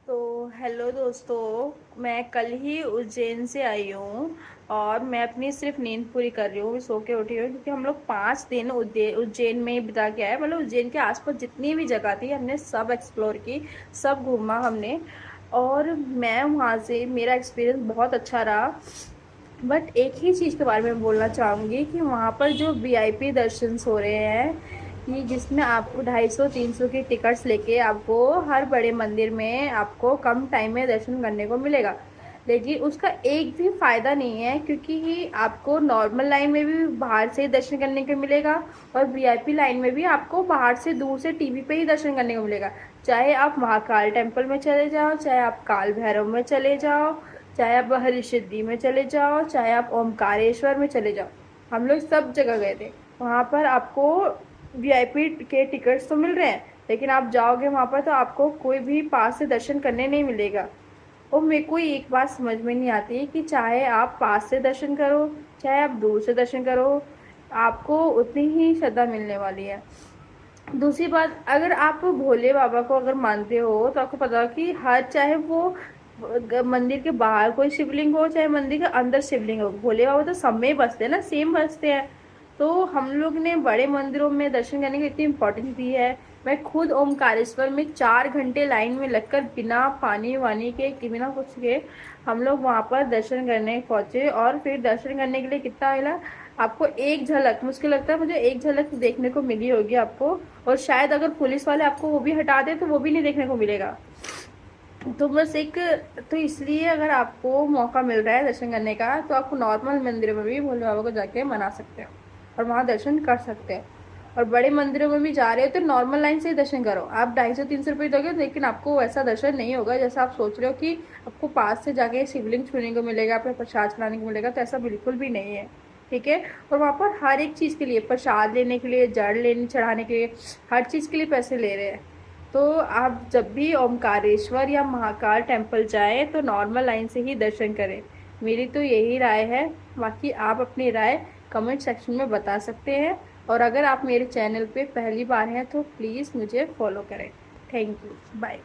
तो हेलो दोस्तों, मैं कल ही उज्जैन से आई हूँ और मैं अपनी सिर्फ नींद पूरी कर रही हूँ, सो के उठी हूँ क्योंकि हम लोग 5 दिन उज्जैन में ही बिता के आए। मतलब उज्जैन के आसपास जितनी भी जगह थी हमने सब एक्सप्लोर की, सब घूमा हमने। और मैं वहाँ से मेरा एक्सपीरियंस बहुत अच्छा रहा। बट एक ही चीज़ के बारे में बोलना चाहूँगी कि वहाँ पर जो वीआईपी दर्शन हो रहे हैं कि जिसमें आपको 250-300 की टिकट्स लेके आपको हर बड़े मंदिर में आपको कम टाइम में दर्शन करने को मिलेगा। लेकिन उसका एक भी फ़ायदा नहीं है क्योंकि आपको नॉर्मल लाइन में भी बाहर से ही दर्शन करने को मिलेगा और वीआईपी लाइन में भी आपको बाहर से दूर से टीवी पे ही दर्शन करने को मिलेगा। चाहे आप महाकाल टेम्पल में चले जाओ, चाहे आप काल भैरव में चले जाओ, चाहे आप हरिसिद्धि में चले जाओ, चाहे आप ओमकारेश्वर में चले जाओ। हम लोग सब जगह गए थे। वहाँ पर आपको वीआईपी के टिकट्स तो मिल रहे हैं, लेकिन आप जाओगे वहाँ पर तो आपको कोई भी पास से दर्शन करने नहीं मिलेगा। और मेरे को एक बात समझ में नहीं आती कि चाहे आप पास से दर्शन करो, चाहे आप दूर से दर्शन करो, आपको उतनी ही श्रद्धा मिलने वाली है। दूसरी बात, अगर आप भोले बाबा को अगर मानते हो तो आपको पता हो कि हर चाहे वो मंदिर के बाहर कोई शिवलिंग हो चाहे मंदिर के अंदर शिवलिंग हो, भोले बाबा तो सब में ही बसते हैं ना, सेम बसते हैं। तो हम लोग ने बड़े मंदिरों में दर्शन करने की इतनी इम्पोर्टेंस दी है। मैं खुद ओमकारेश्वर में 4 घंटे लाइन में लगकर बिना पानी वानी के बिना कुछ के हम लोग वहाँ पर दर्शन करने पहुँचे। और फिर दर्शन करने के लिए कितना मिला आपको? एक झलक, मुझे लगता है मुझे एक झलक देखने को मिली होगी आपको। और शायद अगर पुलिस वाले आपको वो भी हटा दे तो वो भी नहीं देखने को मिलेगा। तो बस एक, तो इसलिए अगर आपको मौका मिल रहा है दर्शन करने का तो आपको नॉर्मल मंदिरों में भी भोले बाबा को जाके मना सकते हो और वहाँ दर्शन कर सकते हैं। और बड़े मंदिरों में भी जा रहे हो तो नॉर्मल लाइन से ही दर्शन करो। आप 250-300 रुपये दोगे लेकिन आपको वैसा दर्शन नहीं होगा जैसा आप सोच रहे हो कि आपको पास से जाके शिवलिंग छूने को मिलेगा, अपने प्रसाद चढ़ाने को मिलेगा। तो ऐसा बिल्कुल भी नहीं है, ठीक है। और वहाँ पर हर एक चीज़ के लिए, प्रसाद लेने के लिए, जड़ लेने चढ़ाने के लिए, हर चीज़ के लिए पैसे ले रहे हैं। तो आप जब भी ओमकारेश्वर या महाकाल टेम्पल जाएं तो नॉर्मल लाइन से ही दर्शन करें। मेरी तो यही राय है। बाकी आप अपनी राय कमेंट सेक्शन में बता सकते हैं। और अगर आप मेरे चैनल पे पहली बार हैं तो प्लीज़ मुझे फॉलो करें। Thank you, bye.